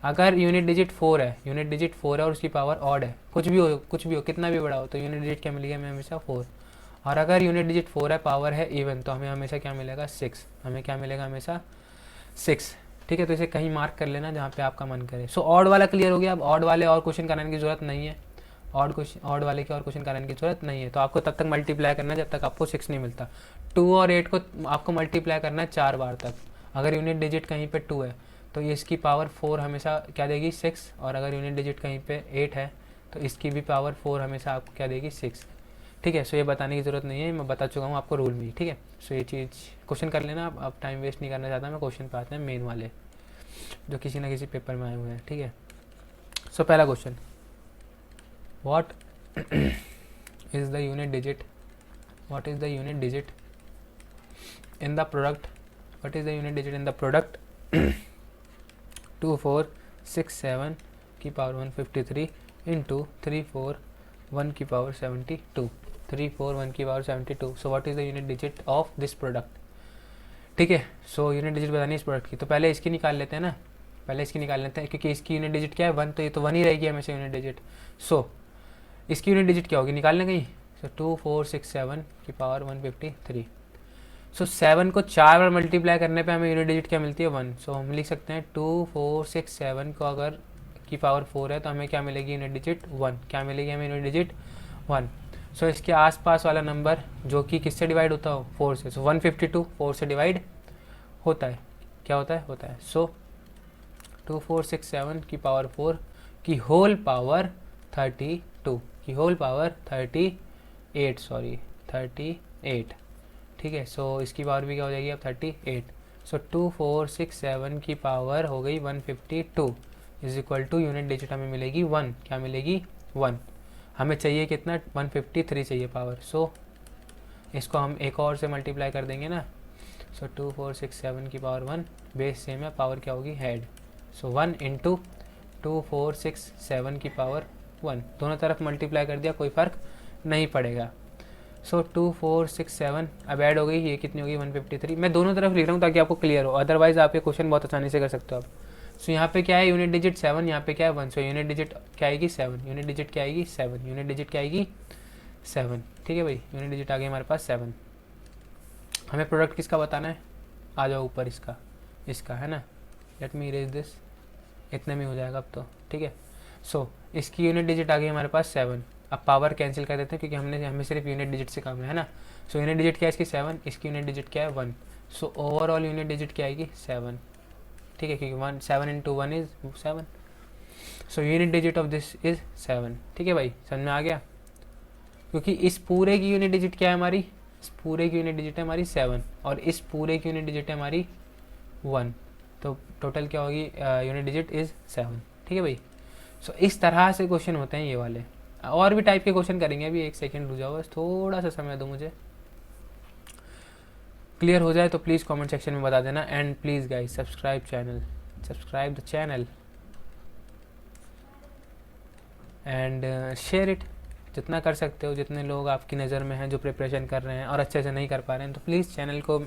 [SPEAKER 1] अगर यूनिट डिजिट 4 है, यूनिट डिजिट 4 है और उसकी पावर ऑड है, कुछ भी हो कितना भी बड़ा हो, तो यूनिट डिजिट क्या मिलेगी हमें हमेशा 4। और अगर यूनिट डिजिट 4 है, पावर है इवन, तो हमें हमेशा क्या मिलेगा 6, हमें क्या मिलेगा हमेशा 6। ठीक है, तो इसे कहीं मार्क कर लेना जहाँ पे आपका मन करे। सो ऑड वाला क्लियर हो गया। अब ऑड वाले और क्वेश्चन कराने की जरूरत नहीं है, ऑड वाले की और क्वेश्चन कराने की जरूरत नहीं है। तो आपको तब तक मल्टीप्लाई करना है जब तक आपको 6 नहीं मिलता। 2 और 8 को आपको मल्टीप्लाई करना है 4 बार तक। अगर यूनिट डिजिट कहीं पे 2 है तो ये इसकी पावर 4 हमेशा क्या देगी 6, और अगर यूनिट डिजिट कहीं पे 8 है तो इसकी भी पावर 4 हमेशा आपको क्या देगी 6। ठीक है, सो ये बताने की ज़रूरत नहीं है, मैं बता चुका हूँ आपको रूल भी। ठीक है, सो ये चीज़ क्वेश्चन कर लेना। अब टाइम वेस्ट नहीं करना चाहता मैं, क्वेश्चन पे आते हैं मेन वाले जो किसी ना किसी पेपर में आए हुए हैं। ठीक है, सो पहला question, what is the unit digit, what is the unit digit in the product, what is the unit digit in the product 2467 की पावर 153 इंटू 341 की पावर 72, 341 की power 72। So what is the unit digit of this product. ठीक है, so unit digit बतानी है इस product की, तो पहले इसकी निकाल लेते हैं ना, पहले इसकी निकाल लेते हैं, क्योंकि इसकी यूनिट डिजिट क्या है 1, तो ये तो 1 ही रहेगी हमेशा यूनिट डिजिट। सो इसकी यूनिट डिजिट क्या होगी निकालने गई, सो 2467 की पावर 153। सो 7 को 4 बार मल्टीप्लाई करने पे हमें यूनिट डिजिट क्या मिलती है 1। सो हम लिख सकते हैं 2467 को अगर की पावर 4 है तो हमें क्या मिलेगी यूनिट डिजिट 1, क्या मिलेगी हमें यूनिट डिजिट 1। सो इसके आसपास वाला नंबर जो कि किससे डिवाइड होता हो 4 से, सो 152 4 से डिवाइड होता है, क्या होता है। सो 2467 की पावर 4 की होल पावर 32 की होल पावर 38। ठीक है, सो इसकी पावर भी क्या हो जाएगी अब 38। सो 2467 की पावर हो गई 152 is equal to unit digit हमें मिलेगी 1, क्या मिलेगी 1। हमें चाहिए कितना 153 चाहिए पावर। सो इसको हम एक और से मल्टीप्लाई कर देंगे ना। सो 2467 की पावर 1, बेस सेम है, पावर क्या होगी हेड। सो 1 इंटू 2467 की पावर 1, दोनों तरफ मल्टीप्लाई कर दिया, कोई फ़र्क नहीं पड़ेगा। सो 2467 अब ऐड हो गई, ये कितनी होगी 153। मैं दोनों तरफ लिख रहा हूँ ताकि आपको क्लियर हो, अदरवाइज आप ये क्वेश्चन बहुत आसानी से कर सकते हो आप। सो यहाँ पे क्या है यूनिट डिजिट 7, यहाँ पे क्या है 1। सो यूनिट डिजिट क्या आएगी 7, यूनिट डिजिट क्या आएगी 7, यूनिट डिजिट क्या आएगी 7। ठीक है भाई, यूनिट डिजिट आ गई हमारे पास 7। हमें प्रोडक्ट किसका बताना है, आ जाओ ऊपर इसका, इसका है ना, लेट मी इरेज दिस, इतने में हो जाएगा अब तो, ठीक है। सो इसकी यूनिट डिजिट आ गई हमारे पास 7। अब पावर कैंसिल कर देते हैं क्योंकि हमें सिर्फ यूनिट डिजिट से काम है ना। सो यूनिट डिजिट क्या है इसकी 7, इसकी यूनिट डिजिट क्या है 1। सो ओवरऑल यूनिट डिजिट क्या आएगी 7, ठीक है, क्योंकि 1 7 into 1 is 7। So unit digit of this is 7, ठीक है भाई, समझ में आ गया। क्योंकि इस पूरे की यूनिट डिजिट क्या है हमारी, इस पूरे की यूनिट डिजिट है हमारी 7 और इस पूरे की यूनिट डिजिट है हमारी 1, तो टोटल क्या होगी यूनिट डिजिट इज़ 7, ठीक है भाई। सो इस तरह से क्वेश्चन होते हैं ये वाले। और भी टाइप के क्वेश्चन करेंगे, अभी एक सेकेंड रुक जाओ, बस थोड़ा सा समय दो मुझे। क्लियर हो जाए तो प्लीज़ कमेंट सेक्शन में बता देना। And please guys subscribe the channel and share it, जितना कर सकते हो, जितने लोग आपकी नज़र में हैं जो प्रिपरेशन कर रहे हैं और अच्छे से नहीं कर पा रहे हैं, तो प्लीज़ चैनल को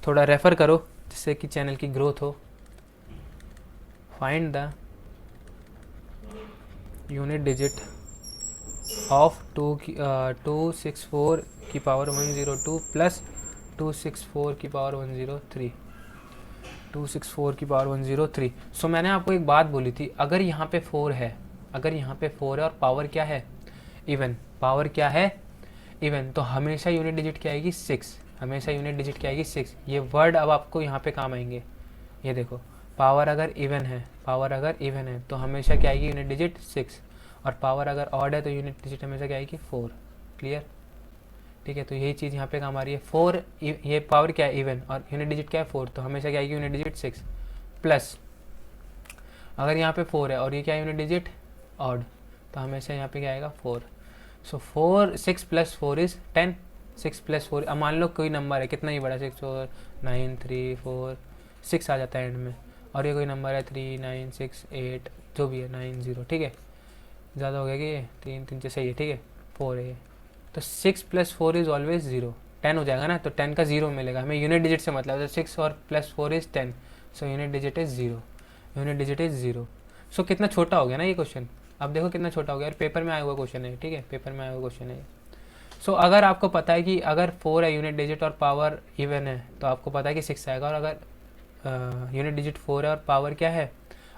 [SPEAKER 1] थोड़ा रेफ़र करो जिससे कि चैनल की ग्रोथ हो। Find the unit digit of 264 की पावर 102 प्लस 264 की पावर 103, 264 की पावर 103। सो मैंने आपको एक बात बोली थी, अगर यहाँ पे 4 है, अगर यहाँ पे 4 है और पावर क्या है इवन, पावर क्या है इवन, तो हमेशा यूनिट डिजिट क्या आएगी 6, हमेशा यूनिट डिजिट क्या आएगी 6। ये वर्ड अब आपको यहाँ पे काम आएंगे। ये देखो, पावर अगर इवन है, पावर अगर इवन है तो हमेशा क्या आएगी यूनिट डिजिट 6, और पावर अगर ऑड है तो यूनिट डिजिट हमेशा क्या आएगी 4। क्लियर, ठीक है। तो यही चीज़ यहाँ पे काम आ रही है। 4, ये पावर क्या है इवन और यूनिट डिजिट क्या है 4, तो हमेशा क्या आएगी यूनिट डिजिट 6 प्लस, अगर यहाँ पे 4 है और ये क्या है यूनिट डिजिट ऑड, तो हमेशा यहाँ पे क्या आएगा 4। सो 6 प्लस 4 इज़ 10, 6 प्लस 4, अब मान लो कोई नंबर है कितना ही बड़ा, 6 और 9 3 4 6 आ जाता है एंड में, और ये कोई नंबर है 3 9 6 8 जो भी है 9 0, ठीक है, ज़्यादा हो गया कि ये 3 3 सही है, ठीक है 4 है ये, तो 6 प्लस 4 इज़ ऑलवेज 0, 10 हो जाएगा ना, तो 10 का 0 मिलेगा हमें, यूनिट डिजिट से मतलब, तो 6 और plus 4 is 10, so unit digit is 0, unit digit is 0। सो कितना छोटा हो गया ना ये क्वेश्चन, अब देखो कितना छोटा हो गया, पेपर में आया हुआ क्वेश्चन है, ठीक है, पेपर में आया हुआ क्वेश्चन है। सो अगर आपको पता है कि अगर 4 है यूनिट डिजिट और पावर इवन है तो आपको पता है कि 6 आएगा, और अगर यूनिट डिजिट 4 है और पावर क्या है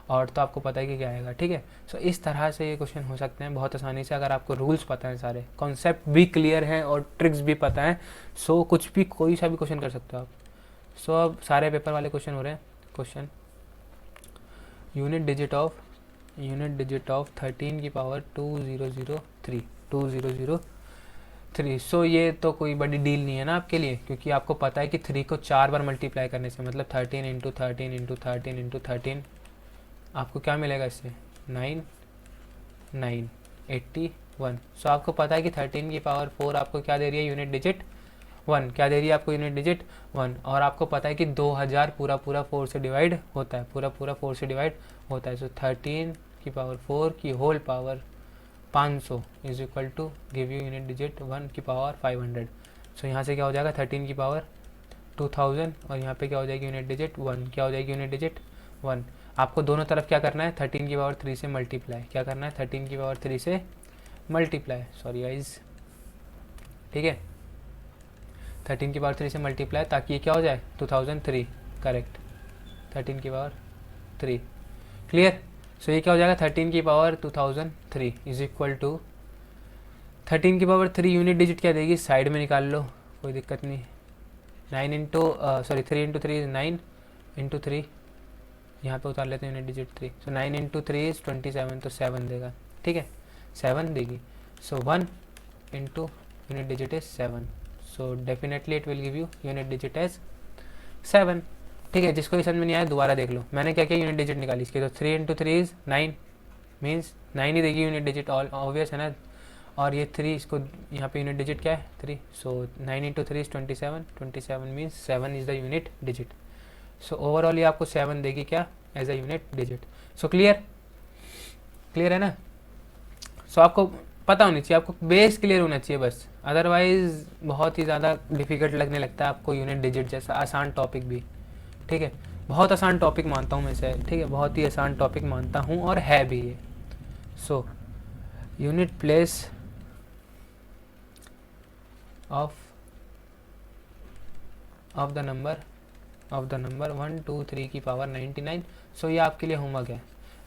[SPEAKER 1] और, तो आपको पता है कि क्या आएगा, ठीक है। सो इस तरह से ये क्वेश्चन हो सकते हैं बहुत आसानी से, अगर आपको रूल्स पता है, सारे कॉन्सेप्ट भी क्लियर हैं और ट्रिक्स भी पता है। सो कुछ भी कोई सा भी क्वेश्चन कर सकते हो आप। सो अब सारे पेपर वाले क्वेश्चन हो रहे हैं। क्वेश्चन यूनिट डिजिट ऑफ 13 की पावर 2003। सो ये तो कोई बड़ी डील नहीं है ना आपके लिए, क्योंकि आपको पता है कि 3 को 4 बार मल्टीप्लाई करने से मतलब 13 इंटू 13 इंटू 13 इंटू 13 आपको क्या मिलेगा इससे 9 9 81। सो आपको पता है कि 13 की पावर 4 आपको क्या दे रही है यूनिट डिजिट 1, क्या दे रही है आपको यूनिट डिजिट 1, और आपको पता है कि 2000 पूरा 4 से डिवाइड होता है, पूरा 4 से डिवाइड होता है। सो 13 की पावर 4 की whole power 500 is equal to give you unit digit 1 की पावर 500। सो यहाँ से क्या हो जाएगा 13 की पावर 2000 और यहाँ पे क्या हो जाएगी यूनिट डिजिट 1, क्या हो जाएगी यूनिट डिजिट 1। आपको दोनों तरफ क्या करना है 13 की पावर 3 से मल्टीप्लाई, क्या करना है 13 की पावर 3 से मल्टीप्लाई, सॉरी गाइज, ठीक है 13 की पावर 3 से मल्टीप्लाई, ताकि ये क्या हो जाए 2003, करेक्ट 13 की पावर 3। क्लियर। सो ये क्या हो जाएगा 13 की पावर 2003 इज इक्वल टू 13 की पावर 3 यूनिट डिजिट क्या देगी, साइड में निकाल लो कोई दिक्कत नहीं, 9 इंटू 3 इंटू 3 इज 9 इंटू 3, यहाँ पे उतार लेते हैं unit digit 3। So 9 into 3 is 27, तो 7 देगा, ठीक है 7 देगी। So 1 into unit digit is 7, so definitely it will give you unit digit as 7, ठीक है। जिसको समझ में नहीं आया दोबारा देख लो, मैंने क्या किया यूनिट डिजिट निकाली इसकी, तो 3 इंटू 3 इज 9 मीन्स 9 ही देगी यूनिट डिजिट, ऑल ऑब्वियस है ना, और ये 3 इसको यहाँ पे यूनिट डिजिट क्या है 3, so 9 into 3 is 27 means 7 is the unit digit. So overall ये आपको 7 देगी क्या as a unit digit. So clear है ना। सो आपको पता होनी चाहिए, आपको बेस क्लियर होना चाहिए बस, अदरवाइज बहुत ही ज़्यादा डिफिकल्ट लगने लगता है आपको यूनिट डिजिट जैसा आसान टॉपिक भी, ठीक है। बहुत आसान टॉपिक मानता हूँ मैं इसे, ठीक है, बहुत ही आसान टॉपिक मानता हूँ और है भी ये। So unit place of the number of the number 1 2 3 की पावर 99। सो ये आपके लिए होमवर्क है,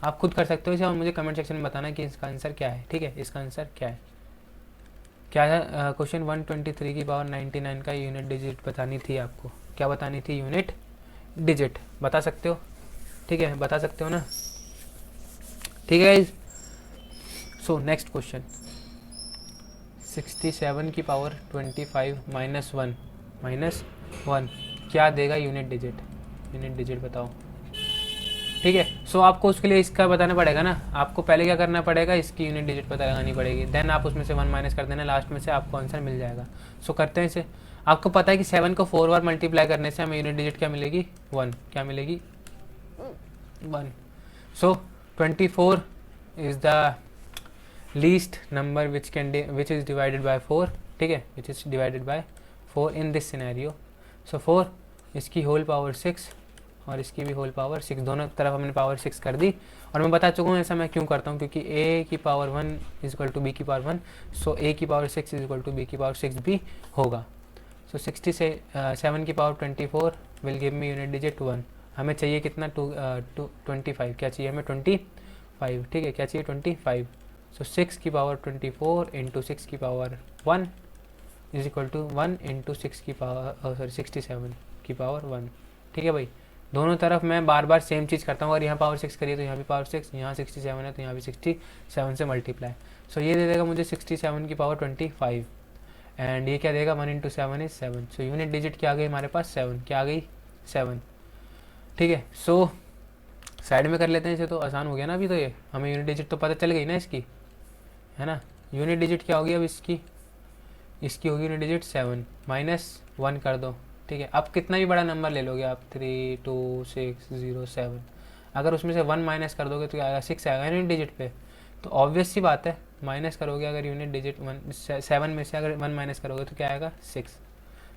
[SPEAKER 1] आप खुद कर सकते हो इसे और मुझे कमेंट सेक्शन में बताना कि इसका आंसर क्या है। ठीक है, इसका आंसर क्या है, क्या है क्वेश्चन 123 की पावर 99 का यूनिट डिजिट बतानी थी आपको। क्या बतानी थी? यूनिट डिजिट बता सकते हो। ठीक है, बता सकते हो ना। ठीक है गाइस, सो नेक्स्ट क्वेश्चन 67 की पावर 25 माइनस वन क्या देगा यूनिट डिजिट? यूनिट डिजिट बताओ। ठीक है, सो आपको उसके लिए इसका बताना पड़ेगा ना, आपको पहले क्या करना पड़ेगा, इसकी यूनिट डिजिट पता लगानी पड़ेगी, देन आप उसमें से 1 माइनस कर देना, लास्ट में से आपको आंसर मिल जाएगा। सो करते हैं इसे। आपको पता है कि 7 को 4 बार मल्टीप्लाई करने से हमें यूनिट डिजिट क्या मिलेगी? 1। क्या मिलेगी? 1। So 24 is the least number which is divided by 4। ठीक है, which is divided by 4 in this scenario. So 4 इसकी होल पावर 6 और इसकी भी होल पावर 6, दोनों तरफ हमने पावर 6 कर दी। और मैं बता चुका हूँ ऐसा मैं क्यों करता हूँ, क्योंकि a की power 1 is equal to b की पावर 1, सो a की power 6 is equal to b की पावर 6 भी होगा। सो 67 की power 24 will give me unit digit 1। हमें चाहिए कितना? 25। क्या चाहिए हमें? 25। ठीक है, क्या चाहिए? 25। सो 6 की पावर 24 इंटू 6 की power 1 is equal to 1 into 6 की पावर 67 की पावर 1। ठीक है भाई, दोनों तरफ मैं बार बार सेम चीज़ करता हूँ। अगर यहाँ पावर 6 करिए तो यहाँ भी पावर 6, यहाँ 67 है तो यहाँ भी 67 से मल्टीप्लाई। सो ये दे देगा मुझे 67 की पावर 25 एंड ये क्या देगा? 1 into 7 is 7। So unit digit क्या आ गई हमारे पास? 7। क्या आ गई? 7। ठीक है, सो साइड में कर लेते हैं इसे, तो आसान हो गया ना अभी। तो ये हमें यूनिट डिजिट तो पता चल गई ना इसकी, है ना। यूनिट डिजिट क्या होगी अब इसकी होगी यूनिट डिजिट 7 माइनस 1 कर दो। ठीक है, अब कितना भी बड़ा नंबर ले लोगे आप, 3 2 6 0 7, अगर उसमें से 1 माइनस कर दोगे तो क्या आएगा? 6 आएगा यूनिट डिजिट पे। तो ऑब्वियस सी बात है, माइनस करोगे अगर यूनिट डिजिट 7 में से अगर 1 माइनस करोगे तो क्या आएगा? 6।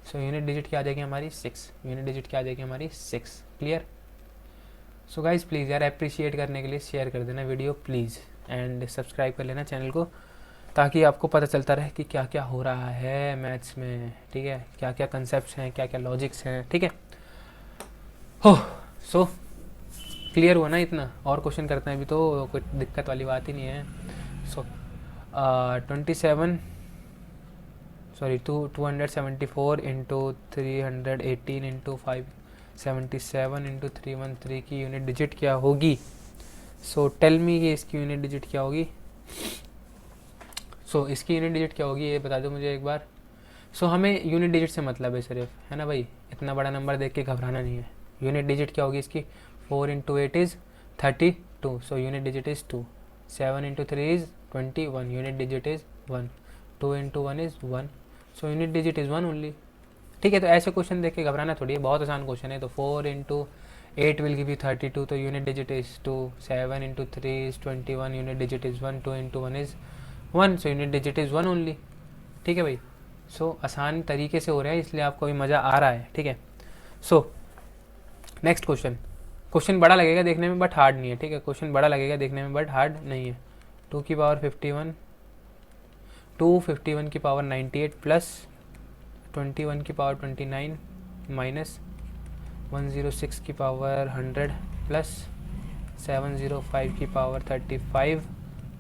[SPEAKER 1] सो यूनिट डिजिट क्या आ जाएगी हमारी? 6। यूनिट डिजिट क्या आ जाएगी हमारी? 6। क्लियर? सो गाइज प्लीज़ यार अप्रिशिएट करने के लिए शेयर कर देना वीडियो प्लीज़, एंड सब्सक्राइब कर लेना चैनल को, ताकि आपको पता चलता रहे कि क्या क्या हो रहा है मैथ्स में। ठीक है, क्या क्या कंसेप्ट हैं, क्या क्या लॉजिक्स हैं। ठीक है, हो सो क्लियर हुआ ना इतना? और क्वेश्चन करते हैं अभी, तो कोई दिक्कत वाली बात ही नहीं है। सो 274 इंटू 318 इंटू 577 इंटू 313 की यूनिट डिजिट क्या होगी? सो टेल मी कि इसकी यूनिट डिजिट क्या होगी। सो इसकी यूनिट डिजिट क्या होगी ये बता दो मुझे एक बार। सो हमें यूनिट डिजिट से मतलब है सिर्फ, है ना भाई, इतना बड़ा नंबर देख के घबराना नहीं है। यूनिट डिजिट क्या होगी इसकी? 4 into 8 is 32, so unit digit is 2। 7 into 3 is 21, unit digit is 1। 2 into 1 is 1, so unit digit is 1 only. ठीक है, तो ऐसे क्वेश्चन देख के घबराना थोड़ी है, बहुत आसान क्वेश्चन है। तो 4 इंटू 8 विल गिव यू 32, तो unit digit is 2। 7 into 3 is 21, unit digit is 1। 2 into 1 is 1, so unit digit is 1 only. ठीक है भाई, सो आसान तरीके से हो रहा है इसलिए आपको भी मज़ा आ रहा है। ठीक है, सो नेक्स्ट क्वेश्चन बड़ा लगेगा देखने में बट हार्ड नहीं है। ठीक है, क्वेश्चन बड़ा लगेगा देखने में बट हार्ड नहीं है। 2 की पावर 51, 251 की पावर 98 प्लस 21 की पावर 29 माइनस 106 की पावर 100 प्लस 705 की पावर 35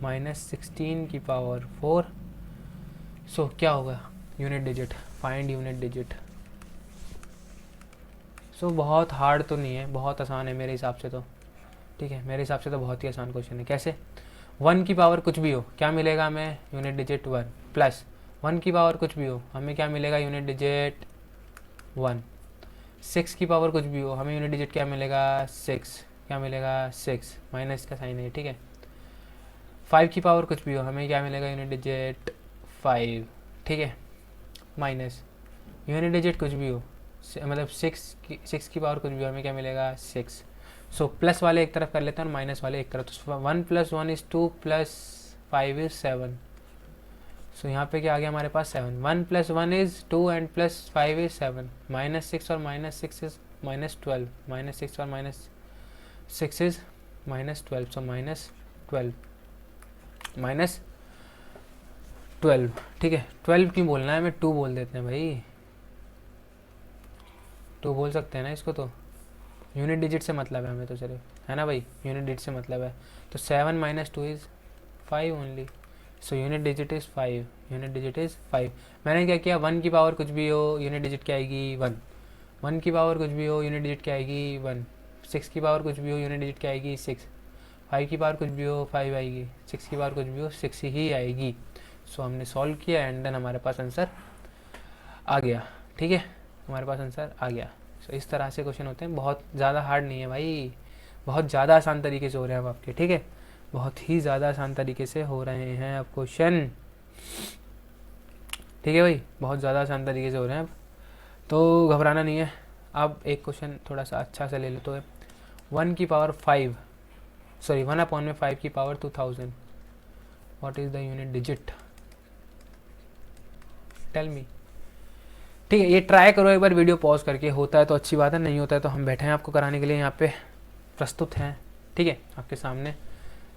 [SPEAKER 1] माइनस 16 की पावर 4। सो क्या होगा? Unit digit, find unit digit. So बहुत हार्ड तो नहीं है, बहुत आसान है मेरे हिसाब से तो। ठीक है, मेरे हिसाब से तो बहुत ही आसान क्वेश्चन है। कैसे? 1 की पावर कुछ भी हो क्या मिलेगा हमें? यूनिट डिजिट 1 प्लस 1 की पावर कुछ भी हो हमें क्या मिलेगा? Unit digit 1। 6 की पावर कुछ भी हो हमें यूनिट डिजिट क्या मिलेगा? 6। क्या मिलेगा? 6, माइनस का साइन है। ठीक है, 5 की पावर कुछ भी हो हमें क्या मिलेगा? Unit digit 5। ठीक है, माइनस यूनिट डिजिट कुछ भी हो मतलब 6 की पावर कुछ भी हो हमें क्या मिलेगा? 6। सो प्लस वाले एक तरफ कर लेते हैं और माइनस वाले एक तरफ। तो 1 प्लस 1 इज़ 2 प्लस 5 इज़ 7। सो यहाँ पे क्या आ गया हमारे पास? 7। 1 plus 1 is 2 and plus 5 is 7। Minus 6 और माइनस 6 इज़ माइनस 12। माइनस 6 और minus 6 is minus 12, so minus 12 minus 12। ठीक है, 12 क्यों बोलना है, हमें 2 बोल देते हैं भाई, 2 बोल सकते हैं ना इसको तो। यूनिट डिजिट से मतलब है हमें तो सिर्फ, है ना भाई, यूनिट डिजिट से मतलब है। तो 7 minus 2 is 5 only, so unit digit is 5, unit digit is 5। मैंने क्या किया, 1 की पावर कुछ भी हो यूनिट डिजिट क्या आएगी 1, 1 की पावर कुछ भी हो यूनिट डिजिट क्या आएगी 1, 6 की पावर कुछ भी हो यूनिट डिजिट क्या आएगी 6, 5 की पावर कुछ भी हो 5 आएगी, 6 की पावर कुछ भी हो 6 ही आएगी। सो हमने सॉल्व किया एंड देन हमारे पास आंसर आ गया। ठीक है, हमारे पास आंसर आ गया। सो इस तरह से क्वेश्चन होते हैं, बहुत ज़्यादा हार्ड नहीं है भाई, बहुत ज़्यादा आसान तरीके से हो रहे हैं अब आपके। ठीक है, बहुत ही ज़्यादा आसान तरीके से हो रहे हैं अब क्वेश्चन। ठीक है भाई, बहुत ज़्यादा आसान तरीके से हो रहे हैं अब, तो घबराना नहीं है। अब एक क्वेश्चन थोड़ा सा अच्छा से ले लो, तो 1 की पावर 5, सॉरी 1 अपॉन में 5 की power 2000, what is the unit digit, tell me. ठीक है, ये ट्राई करो एक बार वीडियो पॉज करके, होता है तो अच्छी बात है, नहीं होता है तो हम बैठे हैं आपको कराने के लिए, यहाँ पे प्रस्तुत हैं। ठीक है, आपके सामने।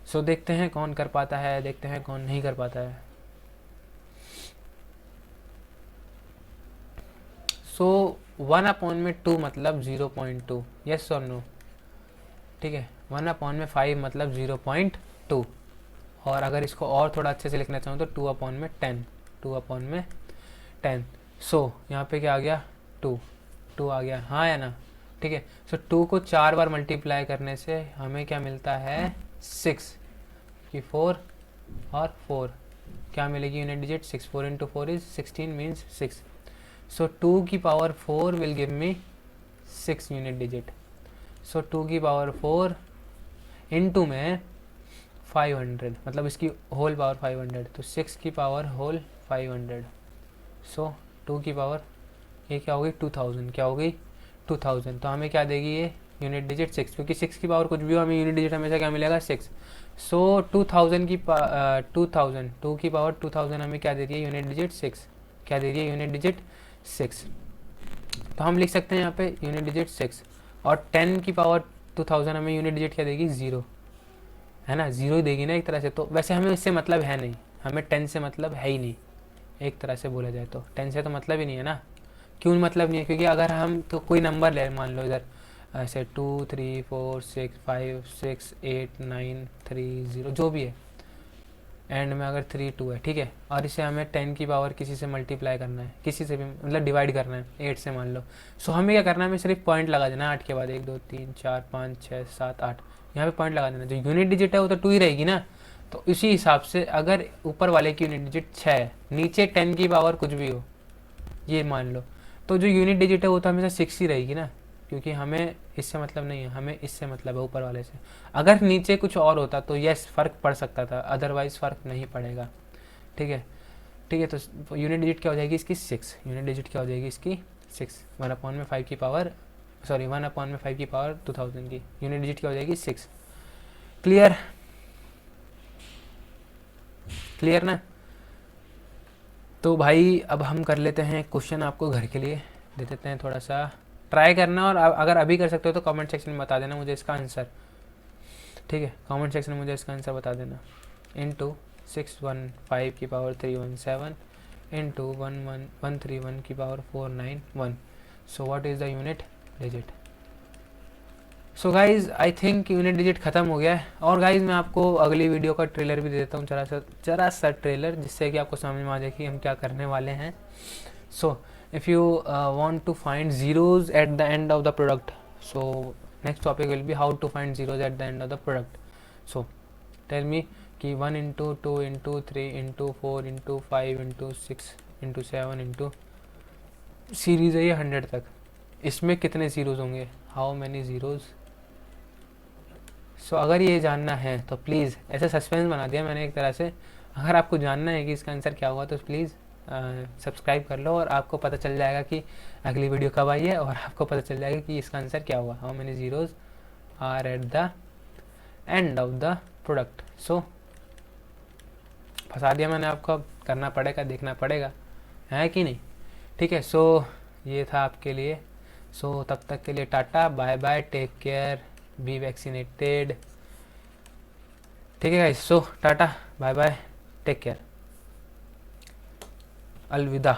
[SPEAKER 1] सो देखते हैं कौन कर पाता है, देखते हैं कौन नहीं कर पाता है। सो 1 अपॉन में 2 मतलब 0.2, यस और नो। ठीक है, 1 अपॉन में 5 मतलब 0.2, और अगर इसको और थोड़ा अच्छे से लिखना चाहूँ तो 2 अपॉन में 10, 2 अपॉन में 10। सो यहाँ पे क्या आ गया 2, 2 आ गया, हाँ या ना। ठीक है, सो 2 को 4 बार मल्टीप्लाई करने से हमें क्या मिलता है 6 की 4 और 4, क्या मिलेगी unit digit 6, 4 into 4 is 16 means 6। So 2 की power 4 will give me 6 unit digit. So 2 की पावर 4 इंटू में 500, मतलब इसकी होल पावर 500, तो 6 की पावर होल 500। सो 2 की पावर ये क्या होगी 2000, क्या होगी 2000, तो हमें क्या देगी ये यूनिट डिजिट 6, क्योंकि 6 की पावर कुछ भी हो हमें यूनिट डिजिट हमेशा क्या मिलेगा 6। सो 2000 की 2000, 2 की पावर 2000 हमें क्या दे रही है यूनिट डिजिट 6, क्या दे रही है यूनिट डिजिट 6। तो हम लिख सकते हैं यहाँ पे यूनिट डिजिट 6, और 10 की पावर 2000 हमें यूनिट डिजिट क्या देगी 0, है ना, 0 ही देगी ना एक तरह से। तो वैसे हमें इससे मतलब है नहीं, हमें 10 से मतलब है ही नहीं, एक तरह से बोला जाए तो 10 से तो मतलब ही नहीं है ना। क्यों मतलब नहीं है, क्योंकि अगर हम तो कोई नंबर ले, मान लो इधर ऐसे 2 3 4 6 5 6 8 9 3 0 जो भी है, एंड में अगर 3 2 है, ठीक है, और इसे हमें 10 की पावर किसी से मल्टीप्लाई करना है, किसी से भी मतलब डिवाइड करना है 8 से मान लो। सो हमें क्या करना है, हमें सिर्फ पॉइंट लगा देना है 8 के बाद, 1 2 3 4 5 6 7 8, यहाँ पे पॉइंट लगा देना। जो यूनिट डिजिट है वो तो 2 ही रहेगी ना, तो इसी हिसाब से अगर ऊपर वाले की यूनिट डिजिट 6 है, नीचे 10 की पावर कुछ भी हो ये मान लो, तो जो यूनिट डिजिट है वो तो हमेशा 6 ही रहेगी ना, क्योंकि हमें इससे मतलब नहीं है, हमें इससे मतलब है ऊपर वाले से। अगर नीचे कुछ और होता तो यस फ़र्क पड़ सकता था, अदरवाइज़ फ़र्क नहीं पड़ेगा। ठीक है, ठीक है, तो यूनिट डिजिट क्या हो जाएगी इसकी 6, यूनिट डिजिट क्या हो जाएगी इसकी 6, 1 अपॉन में 5 की पावर, सॉरी 1 अपॉन में 5 की पावर 2000 की यूनिट डिजिट क्या हो जाएगी 6। क्लियर, क्लियर ना। तो भाई अब हम कर लेते हैं क्वेश्चन, आपको घर के लिए दे देते हैं, थोड़ा सा ट्राई करना, और अगर अभी कर सकते हो तो कमेंट सेक्शन में बता देना मुझे इसका आंसर। ठीक है, कमेंट सेक्शन में मुझे इसका आंसर बता देना। इंटू 615 की पावर 317 इंटू 131 की power 491, so what is the unit digit. So guys I think unit digit ख़त्म हो गया है। और गाइज़ मैं आपको अगली वीडियो का ट्रेलर भी दे देता हूँ, जरा सा ट्रेलर, जिससे कि आपको समझ में आ जाए कि हम क्या करने वाले हैं। सो if you want to find zeros at the end of the product, so next topic will be how to find zeros at the end of the product. So tell me कि 1 into 2 into 3 into 4 into 5 into 6 into 7 into series है ये 100 तक, इसमें कितने zeros होंगे, how many zeros. सो अगर ये जानना है तो प्लीज़, ऐसे सस्पेंस बना दिया मैंने एक तरह से, अगर आपको जानना है कि इसका आंसर क्या होगा तो प्लीज़ सब्सक्राइब कर लो, और आपको पता चल जाएगा कि अगली वीडियो कब आई है, और आपको पता चल जाएगा कि इसका आंसर क्या होगा, how many zeros are at the end of the product. So फंसा दिया मैंने आपको, अब करना पड़ेगा, देखना पड़ेगा, है कि नहीं। ठीक है, सो ये था आपके लिए। सो तब तक के लिए tata bye bye, take care, be vaccinated. ठीक है guys, so tata bye bye, take care, अलविदा।